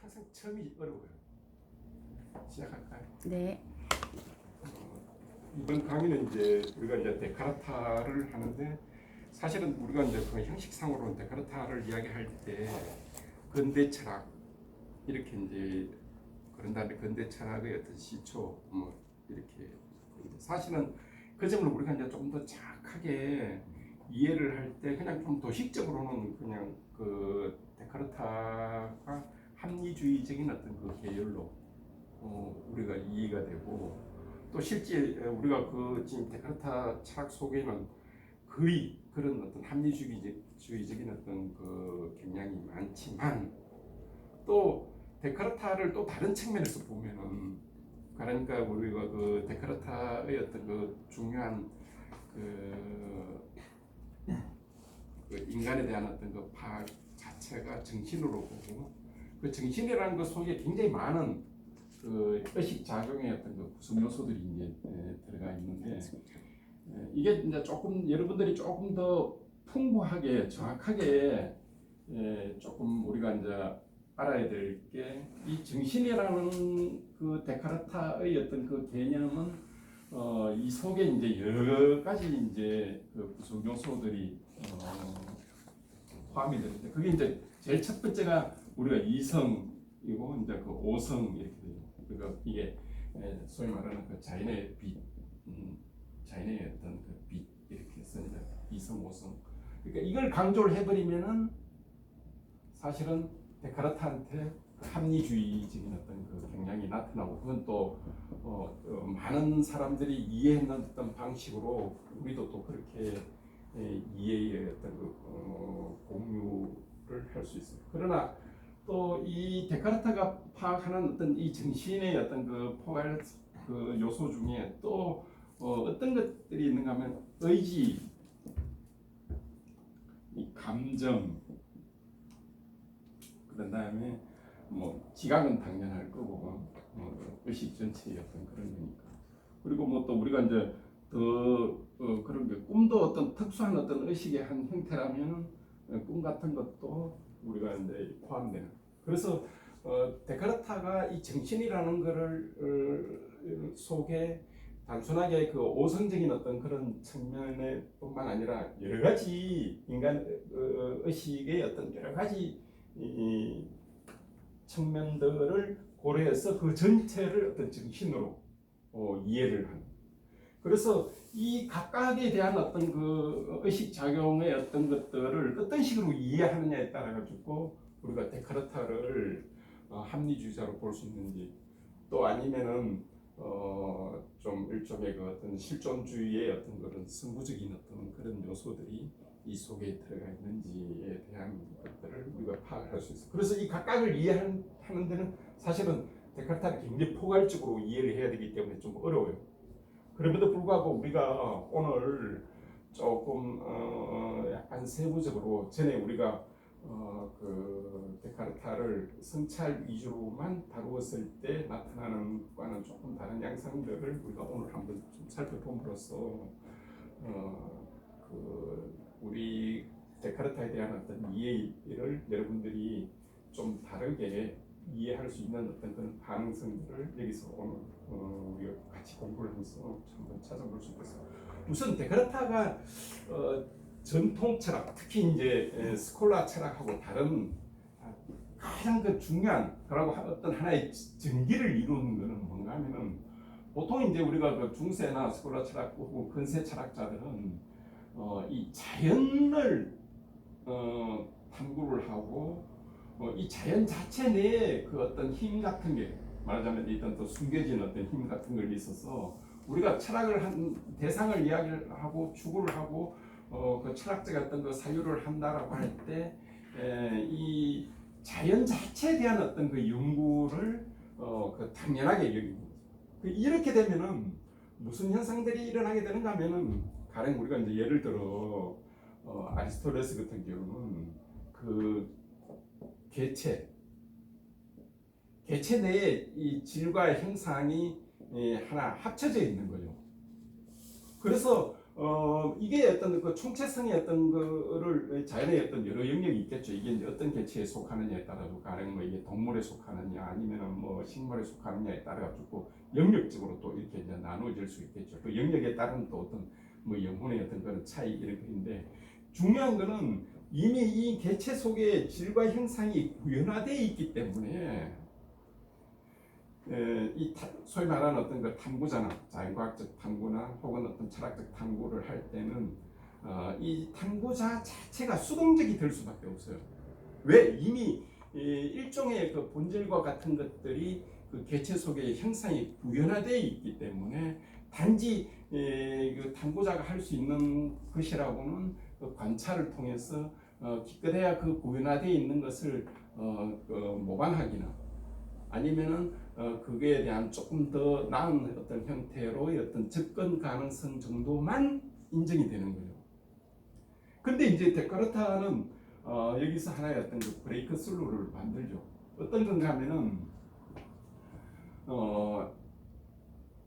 항상 처음이 어려워요. 시작할까요? 네. 이번 강의는 이제 우리가 이제 데카르타를 하는데, 사실은 우리가 이제 그 형식상으로는 데카르타를 이야기할 때 근대 철학 이렇게 이제 그런 다음에 근대 철학의 어떤 시초 뭐 이렇게, 사실은 그 점을 우리가 이제 조금 더 정확하게 이해를 할 때 그냥 좀 도식적으로는 그냥 그 데카르타가 합리주의적인 어떤 그 계열로 우리가 이해가 되고, 또 실제 우리가 그 지금 데카르타 철학 속에는 거의 그런 어떤 합리주의적인 어떤 그 경향이 많지만, 또 데카르타를 또 다른 측면에서 보면은, 그러니까 우리가 그 데카르타의 어떤 그 중요한 그 인간에 대한 어떤 그 파악 자체가 정신으로 보고, 그 정신이라는 것 속에 굉장히 많은 그 의식 작용의 어떤 그 구성 요소들이 이제 들어가 있는데, 이게 이제 조금 여러분들이 조금 더 풍부하게 정확하게 조금 우리가 이제 알아야 될 게, 이 정신이라는 그 데카르타의 어떤 그 개념은 이 속에 이제 여러 가지 이제 그 구성 요소들이 포함이 되는데, 그게 이제 제일 첫 번째가 우리가 이성이고, 이제 그 오성 이렇게 되죠. 그러니까 이게 소위 말하는 그 자연의 빛, 자연의 어떤 그 빛 이렇게 해서 이제 이성 오성. 그러니까 이걸 강조를 해버리면은 사실은 데카르트한테 합리주의적인 어떤 그 경향이 나타나고, 그건 또 많은 사람들이 이해했는 어떤 방식으로 우리도 또 그렇게 이해의 어떤 그 공유를 할 수 있어요. 그러나 또 이 데카르트가 파악하는 어떤 이 정신의 어떤 그 포괄 그 요소 중에 또 어떤 것들이 있는가 하면, 의지, 이 감정, 그런 다음에 뭐 지각은 당연할 거고, 의식 전체의 어떤 그런 거니까. 그리고 뭐 또 우리가 이제 더 그런 게, 꿈도 어떤 특수한 어떤 의식의 한 형태라면 꿈 같은 것도 우리가 이제 포함되는. 그래서 데카르타가 이 정신이라는 거를 속에 단순하게 그 오성적인 어떤 그런 측면에 뿐만 아니라 여러 가지 인간 의식의 어떤 여러 가지 이 측면들을 고려해서 그 전체를 어떤 정신으로 이해를 하는. 그래서 이 각각에 대한 어떤 그 의식 작용의 어떤 것들을 어떤 식으로 이해하느냐에 따라 가지고 우리가 데카르타를 합리주의자로 볼 수 있는지, 또 아니면은 좀 일종의 그 어떤 실존주의의 어떤 그런 선구적인 어떤 그런 요소들이 이 속에 들어가 있는지에 대한 것들을 우리가 파악할 수 있어요. 그래서 이 각각을 이해하는 데는 사실은 데카르타를 굉장히 포괄적으로 이해를 해야 되기 때문에 좀 어려워요. 그럼에도 불구하고 우리가 오늘 조금 약간 세부적으로, 전에 우리가 그 데카르타를 성찰 위주로만 다루었을 때 나타나는 것과는 조금 다른 양상들을 우리가 오늘 한번 좀 살펴봄으로써 그 우리 데카르타에 대한 어떤 이해를 여러분들이 좀 다르게 이해할 수 있는 어떤 그런 가능성들을 여기서 오늘 우리가 같이 공부를 하면서 한번 찾아볼 수 있겠어요. 우선 데카르타가 전통 철학, 특히 이제 스콜라 철학하고 다른 가장 그 중요한 그라고 어떤 하나의 전기를 이루는 것은 뭔가 하면은, 보통 이제 우리가 그 중세나 스콜라 철학 혹은 근세 철학자들은 이 자연을 탐구를 하고, 이 자연 자체 내에 그 어떤 힘 같은 게, 말하자면 일단 또 숨겨진 어떤 힘 같은 걸 있어서 우리가 철학을 한 대상을 이야기를 하고 추구를 하고 그 철학적 어떤 그 사유를 한다라고 할 때 이 자연 자체에 대한 어떤 그 연구를 그 당연하게 여기고, 이렇게 되면은 무슨 현상들이 일어나게 되는가 하면은, 가령 우리가 이제 예를 들어 아리스토텔레스 같은 경우는 그 개체 내에 이 질과 형상이 하나 합쳐져 있는 거죠. 그래서 이게 어떤 그 총체성의 어떤 거를 자연의 어떤 여러 영역이 있겠죠. 이게 이제 어떤 개체에 속하느냐에 따라서 가령 뭐 이게 동물에 속하느냐 아니면은 뭐 식물에 속하느냐에 따라 가지고 영역적으로 또 이렇게 이제 나누어질 수 있겠죠. 그 영역에 따른 또 어떤 뭐 영혼의 어떤 그런 차이 이런 거인데 중요한 거는 이미 이 개체 속에 질과 형상이 구현화되어 있기 때문에 이 소위 말하는 어떤 그 탐구잖아. 자연과학적 탐구나 혹은 어떤 철학적 탐구를 할 때는 이 탐구자 자체가 수동적이 될 수밖에 없어요. 왜? 이미 일종의 그 본질과 같은 것들이 그 개체 속에 형상이 구현화되어 있기 때문에 단지 그 탐구자가 할 수 있는 것이라고는 그 관찰을 통해서 기껏해야 그 구현화되어 있는 것을 모방하기나 아니면은 그거에 대한 조금 더 나은 어떤 형태로의 어떤 접근 가능성 정도만 인정이 되는 거예요. 근데 이제 데카르타는 여기서 하나의 어떤 그 브레이크 스루를 만들죠. 어떤 건가 하면은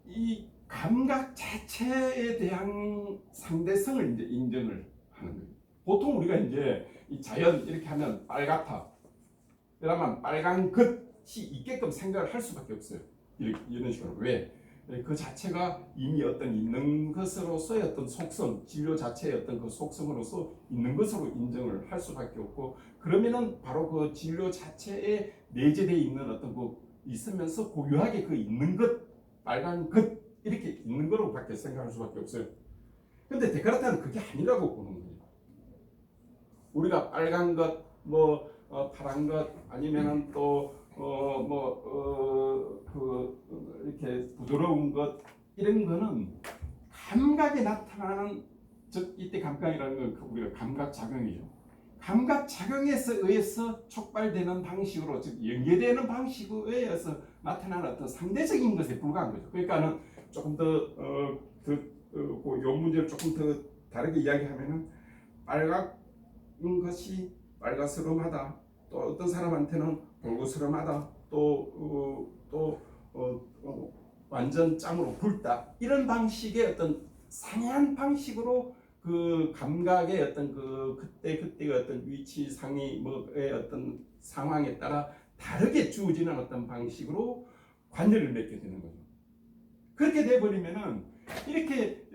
이 감각 자체에 대한 상대성을 이제 인정을 하는 거예요. 보통 우리가 이제 이 자연 이렇게 하면 빨갛다. 그러면 빨간 것이 있게끔 생각을 할 수밖에 없어요. 이런 식으로. 왜? 그 자체가 이미 어떤 있는 것으로서의 어떤 속성, 진료 자체의 어떤 그 속성으로서 있는 것으로 인정을 할 수밖에 없고, 그러면은 바로 그 진료 자체에 내재되어 있는 어떤 그 있으면서 고유하게 그 있는 것, 빨간 것 이렇게 있는 거로밖에 생각할 수밖에 없어요. 근데 데카르트는 그게 아니라고 보는 거예요. 우리가 빨간 것, 뭐 파란 것 아니면은 또 이렇게 부드러운 것 이런 거는 감각에 나타나는 즉 이때 감각이라는 건 우리가 감각 작용이죠. 감각 작용에 의해서 촉발되는 방식으로 즉 연계되는 방식에 의해서 나타나는 어떤 상대적인 것에 불과한 거죠. 그러니까는 조금 요 문제를 조금 더 다르게 이야기하면은 빨간 것이 빨갛스름하다. 또 어떤 사람한테는 볼고스름하다. 완전 짱으로 붉다. 이런 방식의 어떤 상이한 방식으로 그 감각의 어떤 그 그때의 어떤 위치 상의 뭐의 어떤 상황에 따라 다르게 주어지는 어떤 방식으로 관계를 맺게 되는 거죠. 그렇게 돼버리면은 이렇게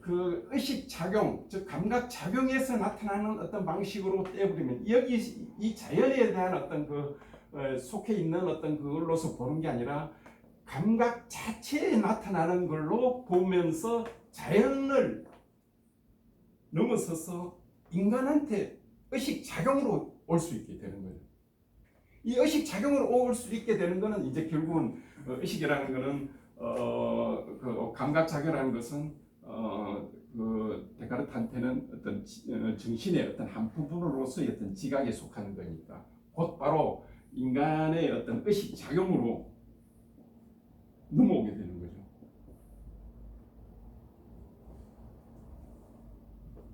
그 의식 작용, 즉 감각 작용에서 나타나는 어떤 방식으로 떼버리면 여기 이 자연에 대한 어떤 그 속해 있는 어떤 그걸로서 보는 게 아니라 감각 자체에 나타나는 걸로 보면서 자연을 넘어서서 인간한테 의식 작용으로 올 수 있게 되는 거예요. 이 의식 작용으로 올 수 있게 되는 거는 이제 결국은 의식이라는 거는 그 감각 작용이라는 것은 그 데카르트한테는 어떤 정신의 어떤 한 부분으로서의 어떤 지각에 속하는 거니까 곧 바로 인간의 어떤 의식 작용으로 넘어오게 되는 거죠.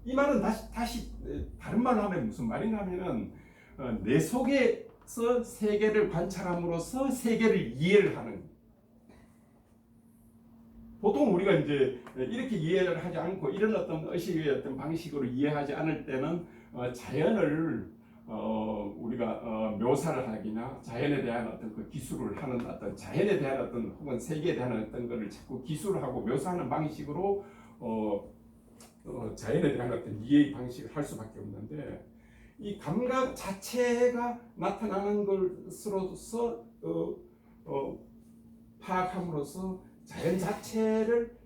이 말은 다시 다른 말로 하면 무슨 말인가 하면은 내 속에서 세계를 관찰함으로써 세계를 이해를 하는. 보통 우리가 이제 이렇게 이해를 하지 않고 이런 어떤 의식의 어떤 방식으로 이해하지 않을 때는 자연을 우리가 묘사를 하기나 자연에 대한 어떤 그 기술을 하는 어떤 자연에 대한 어떤 혹은 세계에 대한 어떤 것을 자꾸 기술을 하고 묘사하는 방식으로 자연에 대한 어떤 이해의 방식을 할 수밖에 없는데 이 감각 자체가 나타나는 것으로서 파악함으로써 자연 자체를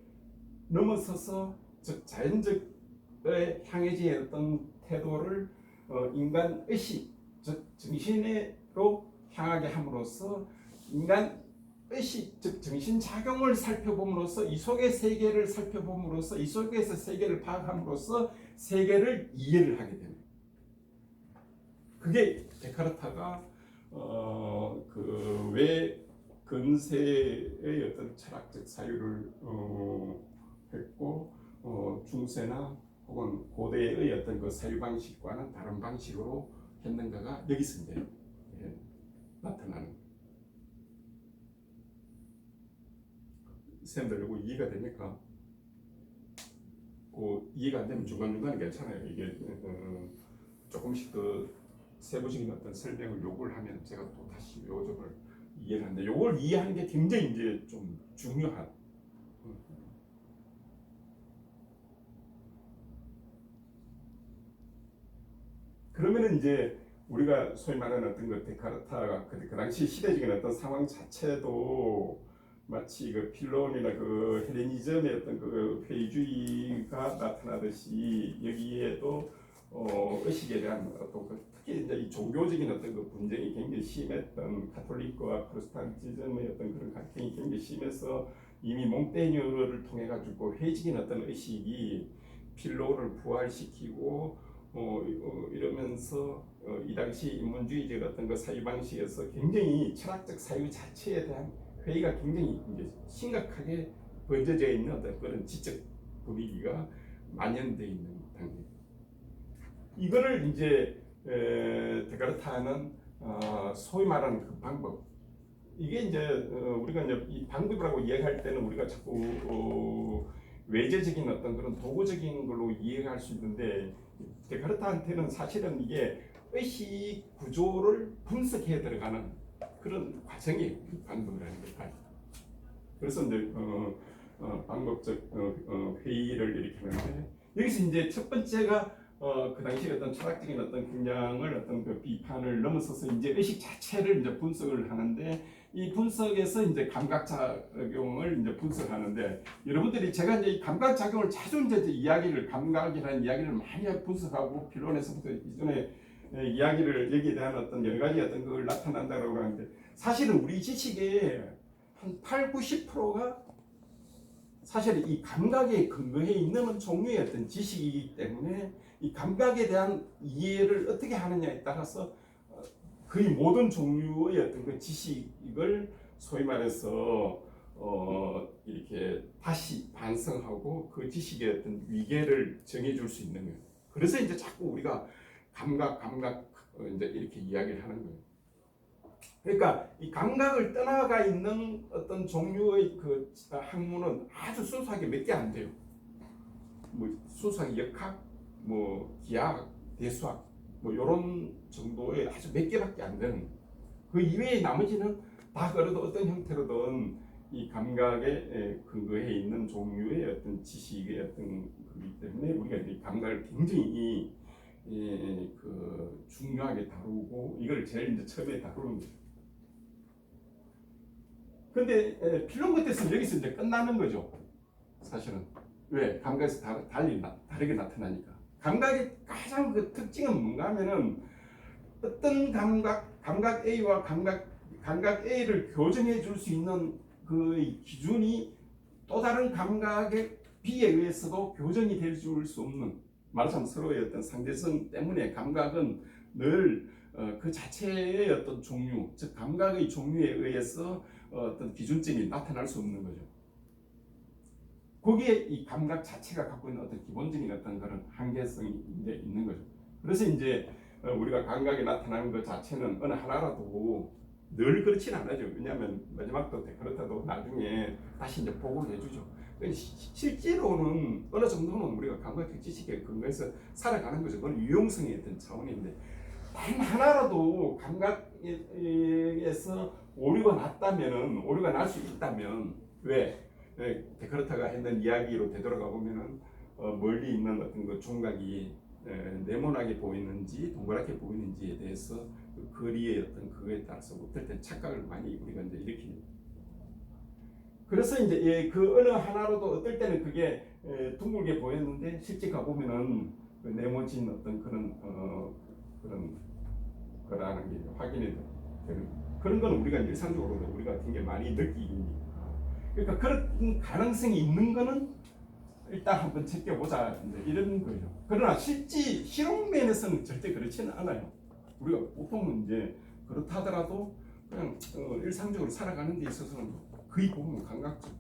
넘어서서 즉 자연적에 향해진 어떤 태도를 인간 의식 즉 정신으로 향하게 함으로써 인간 의식 즉 정신 작용을 살펴봄으로써 이 속의 세계를 살펴봄으로써 이 속에서 세계를 파악함으로써 세계를 이해를 하게 됩니다. 그게 데카르타가 왜 근세의 어떤 철학적 사유를 했고 중세나 혹은 고대의 어떤 그 사유 방식과는 다른 방식으로 했는가가 여기서 이제 나타나는. 쌤들 이거 이해가 됩니까? 이해가 안 되면 중간중간에 괜찮아요. 이게 조금씩 더 세부적인 어떤 설명을 요구를 하면 제가 또 다시 요 점을 이해를 하는데 요걸 이해하는 게 굉장히 이제 좀 중요한. 그러면은 이제 우리가 소위 말하는 어떤 그 데카르타가 그 당시 시대적인 어떤 상황 자체도 마치 그 필론이나 그 헬레니즘의 어떤 그 회의주의가 나타나듯이 여기에도 의식에 대한 어떤 특히 이제 이 종교적인 어떤 그 분쟁이 굉장히 심했던 카톨릭과 프로테스탄티즘의 어떤 그런 갈등이 굉장히 심해서 이미 몽테뉴를 통해 가지고 회의적인 어떤 의식이 필론을 부활시키고 이러면서 이 당시 인문주의적 어떤 그 사유 방식에서 굉장히 철학적 사유 자체에 대한 회의가 굉장히 이제 심각하게 번져져 있는 어떤 그런 지적 분위기가 만연되어 있는 단계. 이거를 이제 데카르타는 소위 말하는 그 방법. 이게 이제 우리가 이제 이 방법이라고 이해할 때는 우리가 자꾸 외제적인 어떤 그런 도구적인 걸로 이해할 수 있는데 데카르트한테는 사실은 이게 의식 구조를 분석해 들어가는 그런 과정이 방법이라는 것까지. 그래서 이제 방법적 회의를 이렇게 하는데 여기서 이제 첫 번째가 그 당시 어떤 철학적인 어떤 경향을 어떤 그 비판을 넘어서서 이제 의식 자체를 이제 분석을 하는데 이 분석에서 이제 감각작용을 이제 분석하는데 여러분들이 제가 이제 이 감각작용을 자주 이제 감각이라는 이야기를 많이 분석하고 필론에서부터 이전에 이야기를 여기에 대한 어떤 여러 가지 어떤 걸 나타난다고 하는데 사실은 우리 지식의 한 8, 90%가 사실 이 감각에 근거해 있는 종류의 어떤 지식이기 때문에 이 감각에 대한 이해를 어떻게 하느냐에 따라서 거의 모든 종류의 어떤 그 지식을 소위 말해서 이렇게 다시 반성하고 그 지식의 어떤 위계를 정해줄 수 있는 거예요. 그래서 이제 자꾸 우리가 감각 이제 이렇게 이야기를 하는 거예요. 그러니까 이 감각을 떠나가 있는 어떤 종류의 그 학문은 아주 순수하게 몇 개 안 돼요. 뭐 순수하게 역학, 뭐 기하학, 대수학, 뭐 이런 정도의 아주 몇 개밖에 안 되는. 그 이외의 나머지는 다 그래도 어떤 형태로든 이 감각에 근거해 있는 종류의 어떤 지식의 어떤 거기 때문에 우리가 이 감각을 굉장히 그 중요하게 다루고 이걸 제일 이제 처음에 다루는 거죠. 근데 필론 같아서는 여기서 이제 끝나는 거죠. 사실은 왜 감각에서 다르게 나타나니까. 감각의 가장 그 특징은 뭔가 하면은 어떤 감각 A와 감각 A를 교정해 줄 수 있는 그 기준이 또 다른 감각의 B에 의해서도 교정이 될 수 없는, 말하자면 서로의 어떤 상대성 때문에 감각은 늘 그 자체의 어떤 종류, 즉 감각의 종류에 의해서 어떤 기준점이 나타날 수 없는 거죠. 거기에 이 감각 자체가 갖고 있는 어떤 기본적인 어떤 그런 한계성이 이제 있는 거죠. 그래서 이제 우리가 감각이 나타나는 것 자체는 어느 하나라도 늘 그렇진 않아요. 왜냐하면 마지막도 데카르타도 나중에 다시 이제 보고를 해주죠. 실제로는 어느 정도는 우리가 감각적 지식에 근거해서 살아가는 거죠. 그건 유용성의 어떤 차원인데 단 하나라도 감각에서 오류가 날 수 있다면 왜 데카르타가 했던 이야기로 되돌아가 보면은 멀리 있는 어떤 그 종각이 네모나게 보이는지 동그랗게 보이는지에 대해서 그 거리의 어떤 그거에 따라서 어떨 때 착각을 많이 우리가 이제 일으키죠. 그래서 이제 그 어느 하나로도 어떨 때는 그게 둥글게 보였는데 실제 가 보면은 그 네모진 어떤 그런 거라는 게 확인이 되는 그런 건 우리가 일상적으로 우리가 굉장히 많이 느끼니까. 그러니까 그런 가능성이 있는 거는 일단 한번 챙겨보자 이런 거죠. 그러나 실제 실용면에서는 절대 그렇지는 않아요. 우리가 보통은 이제 그렇다 하더라도 그냥 일상적으로 살아가는 데 있어서는 거의 보면 감각적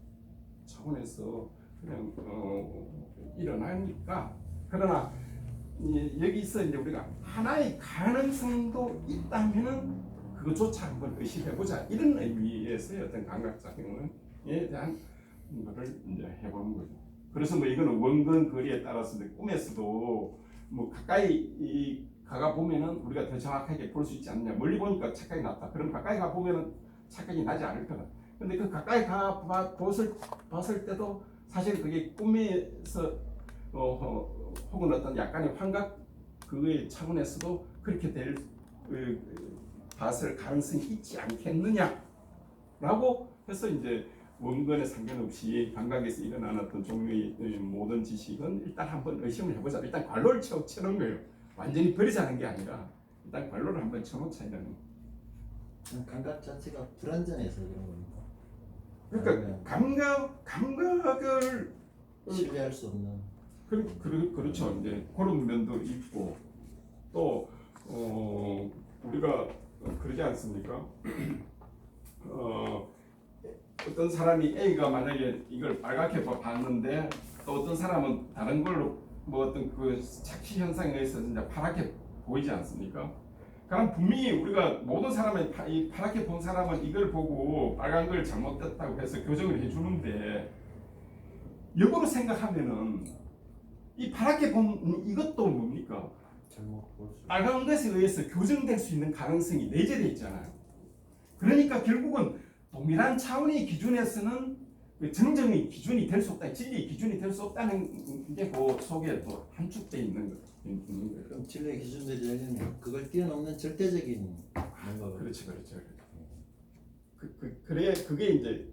차원에서 그냥 일어나니까. 그러나 여기서 이제 우리가 하나의 가능성도 있다면은 그것조차 한번 의심해보자 이런 의미에서의 어떤 감각작용에 대한 거를 이제 해보는 거죠. 그래서 뭐 이거는 원근 거리에 따라서 꿈에서도 뭐 가까이 가가 보면은 우리가 더 정확하게 볼 수 있지 않느냐. 멀리 보니까 착각이 났다. 그럼 가까이 가 보면은 착각이 나지 않을 거다. 근데 그 가까이 가 봤을 때도 사실 그게 꿈에서 혹은 어떤 약간의 환각 그의 차원에서도 그렇게 될 봤을 가능성이 있지 않겠느냐라고 해서 이제 원근에 상관없이 감각에서 일어나는 어떤 종류의 모든 지식은 일단 한번 의심을 해보자. 일단 관로를 쳐놓은 거예요. 완전히 버리자는 게 아니라 일단 관로를 한번 쳐놓자 이라는 거예요. 감각 자체가 불완전해서 그런 겁니까? 그러니까 감각을 신뢰할 수 없는. 그렇죠. 이제 그런 면도 있고 또 우리가 그러지 않습니까? 어떤 사람이 A가 만약에 이걸 빨갛게 봤는데 또 어떤 사람은 다른 걸로 뭐 어떤 그 착시 현상에 의해서 이제 파랗게 보이지 않습니까? 그럼 분명히 우리가 모든 사람이 이 파랗게 본 사람은 이걸 보고 빨간 걸 잘못됐다고 해서 교정을 해주는데 역으로 생각하면은 이 파랗게 본 이것도 뭡니까? 빨간 것에 의해서 교정될 수 있는 가능성이 내재되어 있잖아요. 그러니까 결국은 동일한 차원의 기준에서는 정정의 기준이 될 수 없다, 진리의 기준이 될 수 없다는 게 그 속에 또 함축되어 있는 거예요. 그럼 진리의 기준들이 되려면 그걸 뛰어넘는 절대적인 뭔가. 그렇죠. 그래 그게 이제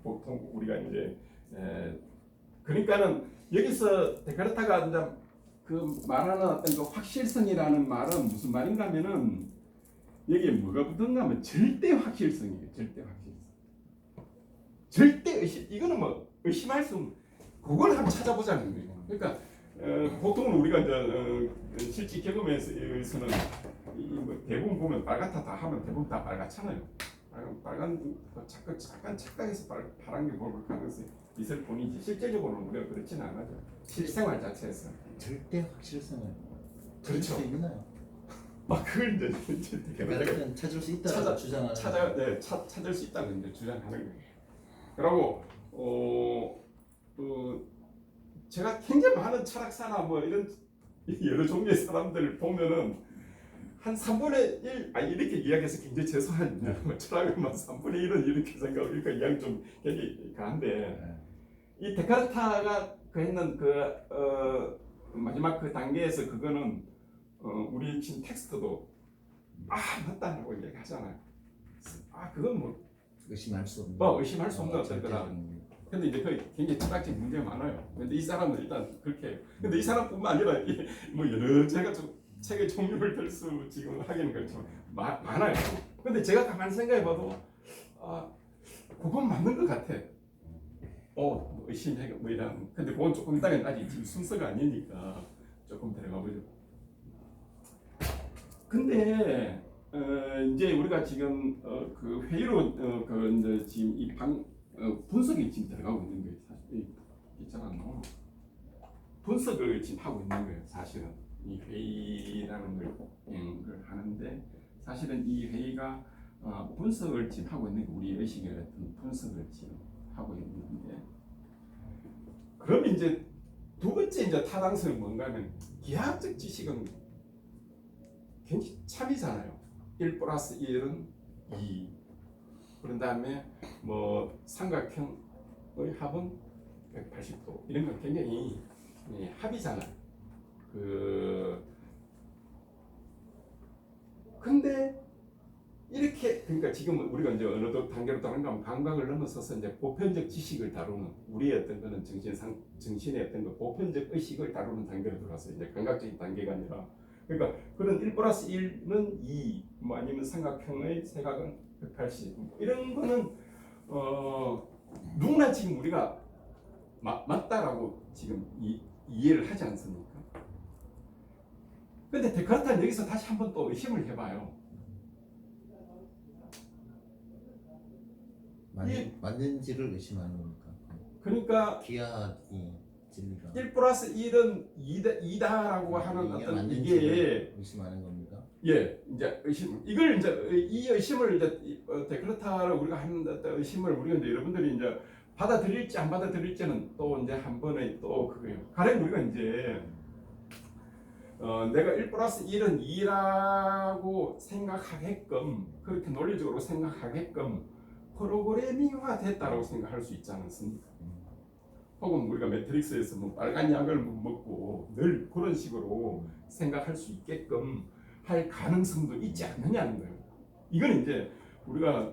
보통 우리가 이제 그러니까는 여기서 데카르타가 이제 그 말하는 어떤 그 확실성이라는 말은 무슨 말인가면은 여기에 뭐가 붙었나 하면 절대 확실성이에요. 절대 의심. 이거는 뭐 의심할 수 없는. 그걸 한번 찾아보자는 거예요. 그러니까 보통은 우리가 이제 실제 경험에서는 뭐 대부분 보면 빨갛다 다 하면 대부분 다 빨갛잖아요. 빨간 잠깐 착각해서 파란 게 보일 가능성이 있을 뿐이지 실제적으로는 우리가 그렇지는 않아요. 실생활 자체에서 절대 확실성을 그렇죠. 수 있나요? 그걸 이제 그러니까 찾을 수 있다고 주장하는. 찾을 수 있다고 이제 주장하는 거예요. 그리고 제가 굉장히 많은 철학사나 뭐 이런 여러 종류의 사람들을 보면은 한 3분의 1 이렇게 이야기해서 굉장히 죄송합니다. 철학을만 3분의 1은 이렇게 생각하고 이렇게 이야기 좀 굉장히 가는데 이 데카르타가 그 했는 마지막 그 단계에서 그거는 우리 지금 텍스트도 맞다라고 얘기하잖아요. 그건 뭐 의심할 수 없는. 의심할 수 없는 어떤 거다. 근데 이제 그 굉장히 철학적 문제가 많아요. 근데 이 사람은 일단 그렇게 해요. 근데 이 사람뿐만 아니라 뭐 여러 제가 좀 책의 종류를 들 수 지금 하기는 그렇지만 많아요. 근데 제가 가만히 생각해봐도 그건 맞는 것 같아. 뭐 의심해 뭐 이런. 근데 그건 조금 이따가 아직 지금 순서가 아니니까 조금 들어가 보죠. 근데 이제 우리가 지금 그 회의로 그 이제 지금 이 분석이 지금 들어가고 있는 거예요. 사실 있잖아요. 분석을 지금 하고 있는 거예요. 사실은 이 회의라는 걸 하는데 사실은 이 회의가 분석을 지금 하고 있는 게 우리 의식의 어떤 분석을 지금 하고 있는데 그럼 이제 두 번째 이제 타당성은 뭔가는 기하학적 지식은 굉장히 참이잖아요. 1 플러스 1은 2. 그런 다음에 뭐 삼각형의 합은 180도. 이런 건 굉장히 합이잖아요. 근데 이렇게 그러니까 지금 우리가 이제 어느 단계로 다른가 하면 감각을 넘어서서 이제 보편적 지식을 다루는 우리의 어떤 그런 정신의 어떤 그 보편적 의식을 다루는 단계로 들어왔어요. 이제 감각적인 단계가 아니라. 그러니까 그런 1 플러스 1은 2, 뭐 아니면 삼각형의 세각은 180, 이런 거는 누구나 지금 우리가 맞다라고 지금 이해를 하지 않습니까? 근데 데카르트는 여기서 다시 한번 또 의심을 해봐요. 맞는지를 의심하는 겁니까? 그러니까 기하학이 진리가 1 플러스 1은 2다라고 하는 어떤 이게 의심하는 겁니까? 이제 의심 이걸 이제 이 의심을 이제 데카르타를 우리가 하는 어떤 의심을 우리가 이제 여러분들이 이제 받아들일지 안 받아들일지는 또 이제 한 번에 또 그거예요. 가령 우리가 이제 내가 1 플러스 1은 2라고 생각하게끔 그렇게 논리적으로 생각하게끔 프로그래밍화 됐다고 생각할 수 있지 않습니까? 혹은 우리가 매트릭스에서 뭐 빨간 약을 먹고 늘 그런 식으로 생각할 수 있게끔 할 가능성도 있지 않느냐는 거예요. 이건 이제 우리가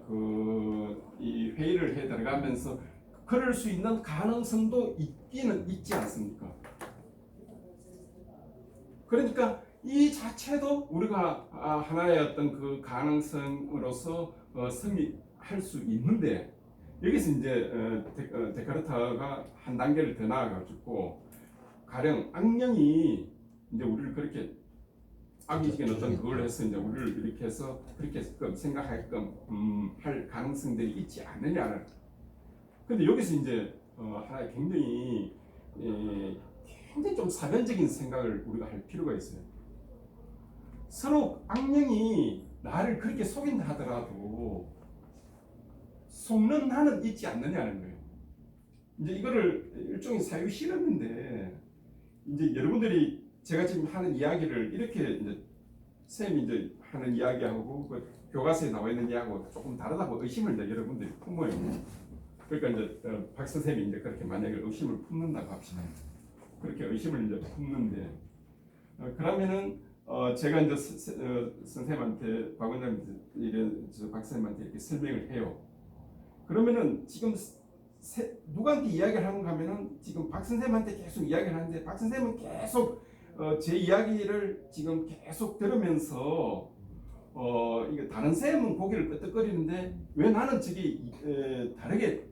이 회의를 해 들어가면서 그럴 수 있는 가능성도 있기는 있지 않습니까? 그러니까 이 자체도 우리가 하나의 어떤 그 가능성으로서 성립할 수 있는데 여기서 이제 데카르트가 한 단계를 더 나아가지고 가령 악령이 이제 우리를 그렇게 악의적인 어떤 그걸 해서 이제 우리를 이렇게 해서 그렇게 생각하게끔 할 가능성들이 있지 않느냐를. 근데 여기서 이제 하나의 굉장히 좀 사변적인 생각을 우리가 할 필요가 있어요. 서로 악령이 나를 그렇게 속인다 하더라도 속는 나는 있지 않느냐는 거예요. 이제 이거를 일종의 사유 실험인데 이제 여러분들이 제가 지금 하는 이야기를 이렇게 이제 쌤이 이제 하는 이야기하고 그 교과서에 나와 있는 이야기하고 조금 다르다고 의심을 이제 여러분들이 품어요. 그러니까 이제 박 선생님이 이제 그렇게 만약에 의심을 품는다고 합시다. 그렇게 의심을 이제 품는데 그러면은 제가 이제 선생님한테 박 원장님한테 박 선생님한테 이렇게 설명을 해요. 그러면은 지금 누구한테 이야기를 하는가 하면은 지금 박 선생님한테 계속 이야기를 하는데 박 선생님은 계속 제 이야기를 지금 계속 들으면서 이게 다른 쌤은 고개를 끄덕거리는데 왜 나는 저기 다르게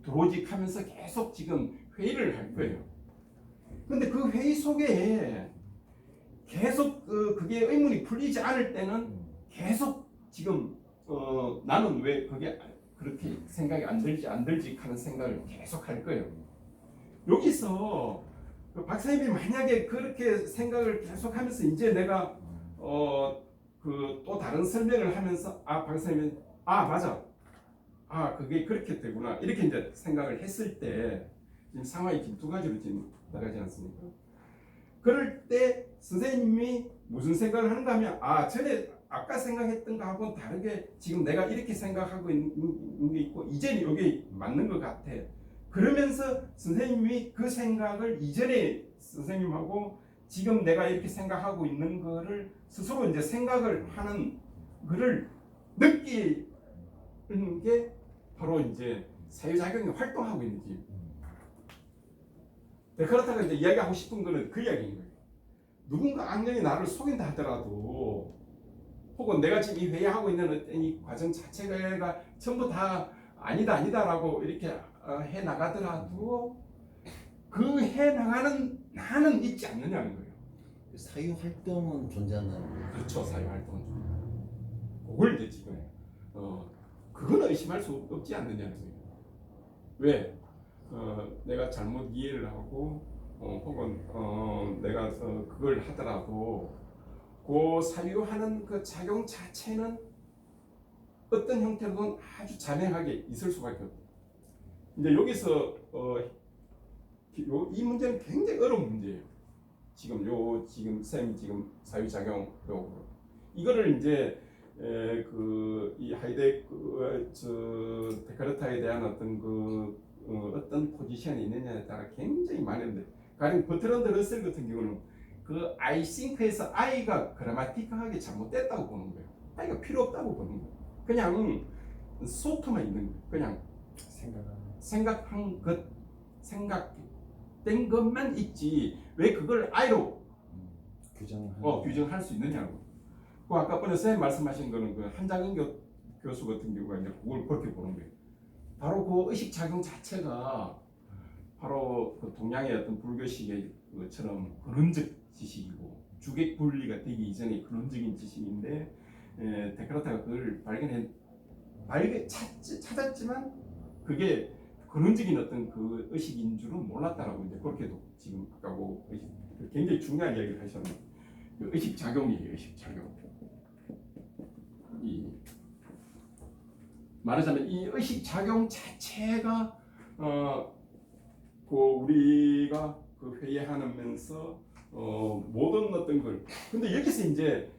들어오지 하면서 계속 지금 회의를 할 거예요. 근데 그 회의 속에 계속 그게 의문이 풀리지 않을 때는 계속 지금 나는 왜 그게 그렇게 생각이 안 들지 하는 생각을 계속 할 거예요. 여기서 박사님이 만약에 그렇게 생각을 계속하면서 이제 내가 또 다른 설명을 하면서 박사님이 맞아, 그게 그렇게 되구나 이렇게 이제 생각을 했을 때 지금 상황이 지금 두 가지로 지금 나가지 않습니까? 그럴 때 선생님이 무슨 생각을 하는가 하면 전에 아까 생각했던 거하고는 다르게 지금 내가 이렇게 생각하고 있는 게 있고 이제는 이게 맞는 것 같아. 그러면서 선생님이 그 생각을 이전에 선생님하고 지금 내가 이렇게 생각하고 있는 거를 스스로 이제 생각을 하는 거를 느끼는 게 바로 이제 사유작용이 활동하고 있는지. 데카르트가 이제 이야기하고 싶은 거는 그 이야기인 거예요. 누군가 악령이 나를 속인다 하더라도 혹은 내가 지금 이 회의하고 있는 이 과정 자체가 전부 다 아니다라고 이렇게 해 나가더라도 그 해 나가는 나는 있지 않느냐는 거예요. 사유 활동은 존재한다는. 그렇죠. 사유 활동은 그걸 이제 지금 그건 의심할 수 없지 않느냐는 거예요. 왜? 내가 잘못 이해를 하고 혹은 내가 그걸 하더라도 그 사유하는 그 작용 자체는 어떤 형태로든 아주 자명하게 있을 수밖에 없다. 이제 여기서 이 문제는 굉장히 어려운 문제예요. 지금 쌤 지금 사유작용 이거를 이제 이 데카르트에 대한 어떤 포지션이 있느냐에 따라 굉장히 많은데 가령 버트런드 러셀 같은 경우는 그 I think에서 I가 그라마티컬하게 잘못됐다고 보는 거예요. I가 필요 없다고 보는 거예요. 그냥 소트만 있는 거예요. 그냥 생각된 것만 있지 왜 그걸 I로 규정할 수 있느냐고. 그 아까 번에 선생님 말씀하신 거는 그 한장인 교수 같은 경우가 이제 그걸 그렇게 보는 거예요. 바로 그 의식작용 자체가 바로 그 동양의 어떤 불교식의 것처럼 근원적 지식이고 주객 분리가 되기 이전의 근원적인 지식인데 데카르트가 그걸 찾았지만 그게 근원적인 어떤 그 의식인 줄은 몰랐다라고 이제 그렇게도 지금 아까 굉장히 중요한 이야기를 하셨는데 그 의식작용이에요. 의식작용. 말하자면 이 의식작용 자체가 그 우리가 그 회의하면서 모든 어떤 걸 근데 여기서 이제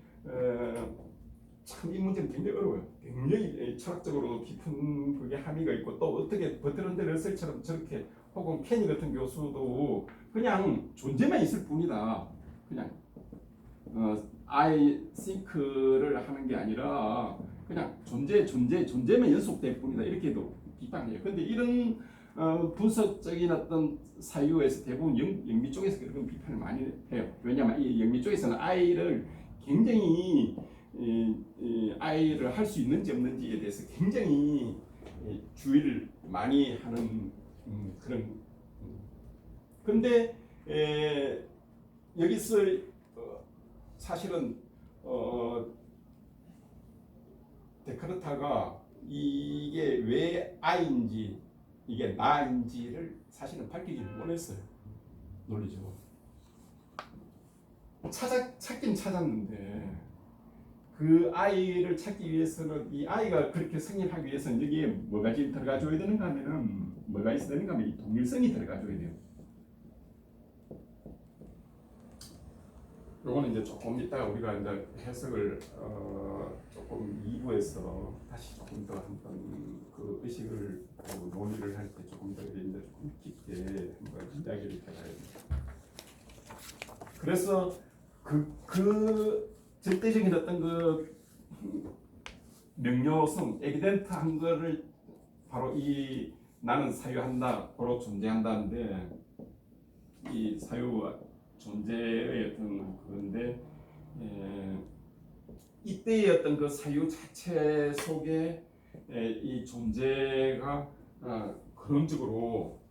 참 이 문제는 굉장히 어려워요. 굉장히 철학적으로 깊은 그게 함의가 있고 또 어떻게 버트런드 러셀처럼 저렇게 혹은 케니 같은 교수도 그냥 존재만 있을 뿐이다. 그냥 I think를 하는 게 아니라 그냥 존재만 연속될 뿐이다. 이렇게도 비판해요. 근데 이런 분석적인 어떤 사유에서 대부분 영미 쪽에서 그런 비판을 많이 해요. 왜냐하면 이 영미 쪽에서는 I를 굉장히 I를 할 수 있는지 없는지에 대해서 굉장히 주의를 많이 하는 그런. 근데 여기서 사실은 데카르타가 이게 왜 I인지 이게 나인지를 사실은 밝히지 못했어요. 논리적으로 찾긴 찾았는데 그 I를 찾기 위해서는 이 I가 그렇게 성립하기 위해서는 여기에 뭐가 지금 들어가줘야 되는가 하면은 뭐가 있어야 되는가 하면 이 동일성이 들어가줘야 돼요. 요거는 이제 조금 이따가 우리가 이제 해석을 조금 2부에서 다시 조금 더 한번 그 의식을 논의를 할 때 조금 더 이제 조금 깊게 한번 이야기를 해봐야 됩니다. 그래서 그 절대적인 어떤 그 명료성, 에비덴트한 거를 바로 이 나는 사유한다, 고로 존재한다는데 이 사유와 존재의 어떤 그건데 이때의 어떤 그 사유 자체 속에 이 존재가 근원적으로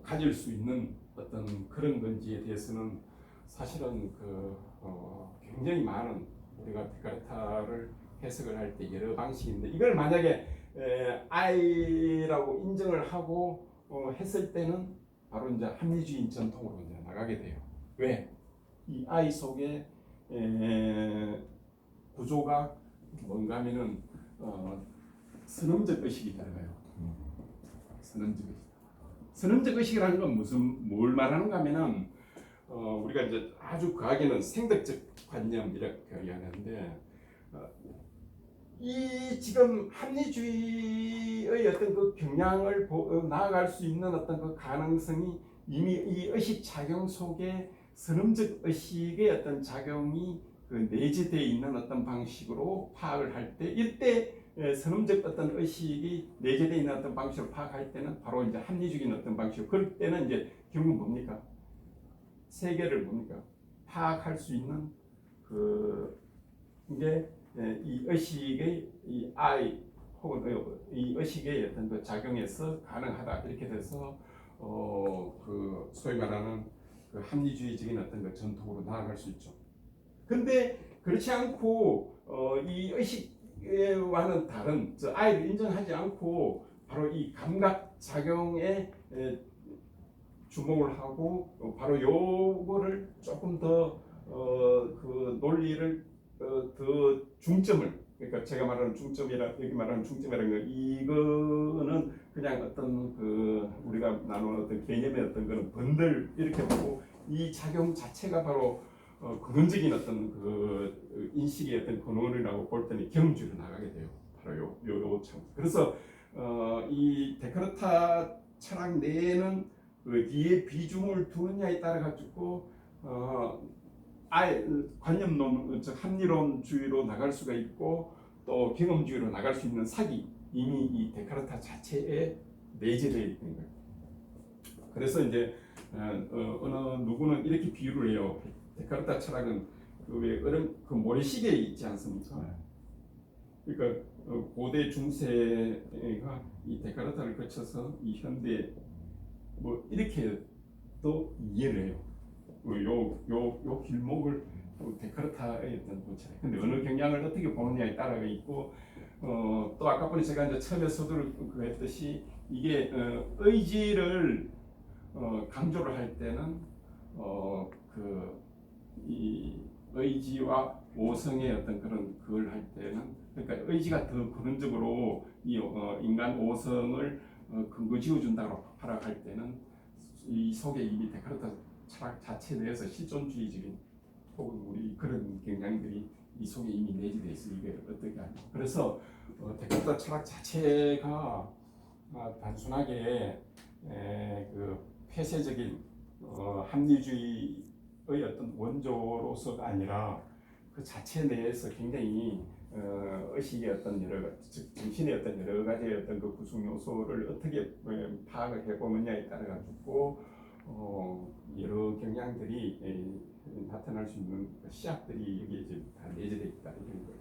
가질 수 있는 어떤 그런 건지에 대해서는 사실은 굉장히 많은 우리가 데카르타를 해석을 할 때 여러 방식인데 이걸 만약에 I라고 인정을 하고 했을 때는 바로 이제 합리주의 전통으로 이제 나가게 돼요. 왜? 이 I 속에 구조가 뭔가 하면은 선험적 의식이 들어가요. 선험적 의식. 선험적 의식이라는 건 뭘 말하는가 하면은 우리가 이제 아주 과하게는 생덕적 관념 이렇게 이야기하는데 이 지금 합리주의의 어떤 그 경향을 나아갈 수 있는 어떤 그 가능성이 이미 이 의식 작용 속에 선험적 의식의 어떤 작용이 그 내재되어 있는 어떤 방식으로 파악을 할 때 이때 선험적 어떤 의식이 내재되어 있는 어떤 방식으로 파악할 때는 바로 이제 합리적인 어떤 방식. 그럴 때는 이제 결국 뭡니까? 세계를 뭡니까? 파악할 수 있는 이게 이 의식의 이 I 혹은 이 의식의 어떤 그 작용에서 가능하다 이렇게 돼서 그 소위 말하는 그 합리주의적인 어떤 그 전통으로 나아갈 수 있죠. 근데 그렇지 않고 이 의식과는 다른 저 I를 인정하지 않고 바로 이 감각 작용에 주목을 하고 바로 요거를 조금 더 그 논리를 더 중점을 그러니까 제가 말하는 중점이라 여기 말하는 중점이라는 건 이거는 그냥 어떤 그 우리가 나누는 어떤 개념의 어떤 그런 번들 이렇게 보고 이 작용 자체가 바로 근원적인 어떤 그 인식의 어떤 근원이라고 볼 때는 경주로 나가게 돼요. 바로 요 참. 그래서 이 데카르타 철학 내에는 그 뒤에 비중을 두느냐에 따라 가지고 아예 관념론, 즉 합리론주의로 나갈 수가 있고 또 경험주의로 나갈 수 있는 색이 이미 이 데카르타 자체에 내재되어 있는 거예요. 그래서 이제 어느 누구는 이렇게 비유를 해요. 데카르타 철학은 그 모래시계에 있지 않습니까? 그러니까 고대 중세가 이 데카르타를 거쳐서 이 현대 뭐 이렇게 또 이해를 해요. 요 길목을 데카르타의 어떤 본체. 근데 어느 경향을 어떻게 보느냐에 따라 있고 또 아까 보니 제가 이제 처음에 서두를 했듯이 이게 의지를 강조를 할 때는 이 의지와 오성의 어떤 그런 그걸 할 때는 그러니까 의지가 더 근원적으로 이 인간 오성을 근거 지어준다고 팔아갈 때는 이 속에 이미 데카르트 철학 자체 내에서 실존주의적인 혹은 우리 그런 경향들이 이 속에 이미 내재되어 있어. 이게 어떻게 하냐. 그래서 데카르트 철학 자체가 단순하게 그 폐쇄적인 합리주의의 어떤 원조로서가 아니라 그 자체 내에서 굉장히 의식의 어떤 여러 가지, 즉 정신의 어떤 여러 가지의 어떤 그 구성 요소를 어떻게 파악을 해보느냐에 따라 가지고 여러 경향들이 나타날 수 있는 시학들이 여기에 이제 다 내재되어 있다 이런 걸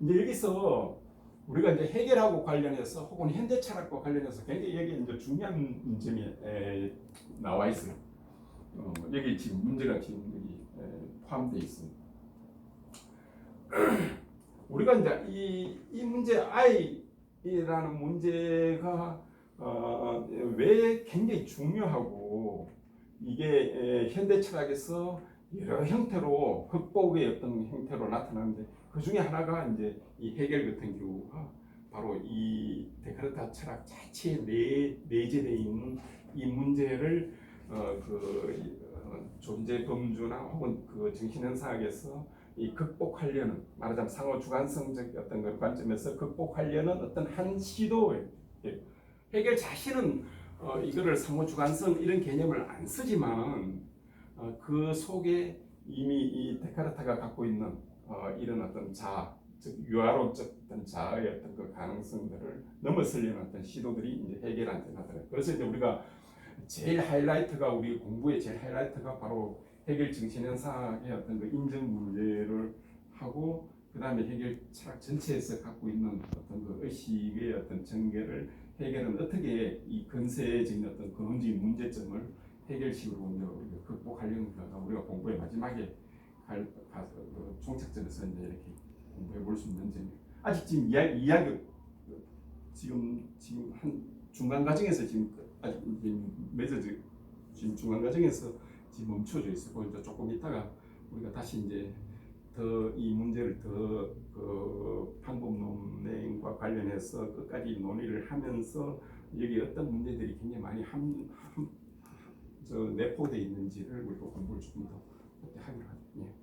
이제 여기서 우리가 이제 해결하고 관련해서 혹은 현대 철학과 관련해서 굉장히 여기 이제 중요한 점이 나와 있어요. 여기 지금 문제가 지금 여기 포함되어 있습니다. 우리가 이제 이 문제 I라는 문제가 왜 굉장히 중요하고 이게 현대 철학에서 여러 형태로 극복의 어떤 형태로 나타나는데 그 중에 하나가 이제 이 해겔 같은 경우가 바로 이 데카르트 철학 자체에 내재되어 있는 이 문제를 존재 범주나 혹은 그 정신현상학에서 이 극복하려는 말하자면 상호 주관성적 어떤 그 관점에서 극복하려는 어떤 한 시도예요. 해겔 자신은 이거를 상호 주관성 이런 개념을 안 쓰지만 그 속에 이미 이 데카르트가 갖고 있는 이런 어떤 자아, 즉 유아론적 어떤 자아의 어떤 그 가능성들을 넘어서려는 어떤 시도들이 이제 해겔한테 나타나요. 그래서 이제 우리가 제일 하이라이트가 우리 공부의 제일 하이라이트가 바로 해겔 정신현상의 어떤 그 인정 문제를 하고 그 다음에 해겔 철학 전체에서 갖고 있는 어떤 그 의식의 어떤 전개를 해겔은 어떻게 이 근세적인 어떤 근원적인 문제점을 해결식으로 이제 극복하려는가 우리가 공부의 마지막에 가서 그 종착점에서 이제 이렇게 공부해 볼 수 있는 점이에요. 아직 지금 이야기 지금 한 중간 과정에서 지금 아직 맺어져 지금 중간 과정에서 지금 멈춰져 있고 이제 조금 있다가 우리가 다시 이제 더 이 문제를 더 그 방법론과 관련해서 끝까지 논의를 하면서 여기 어떤 문제들이 굉장히 많이 내포되어 있는지를 우리가 공부를 조금 더 하기로 하죠. 예.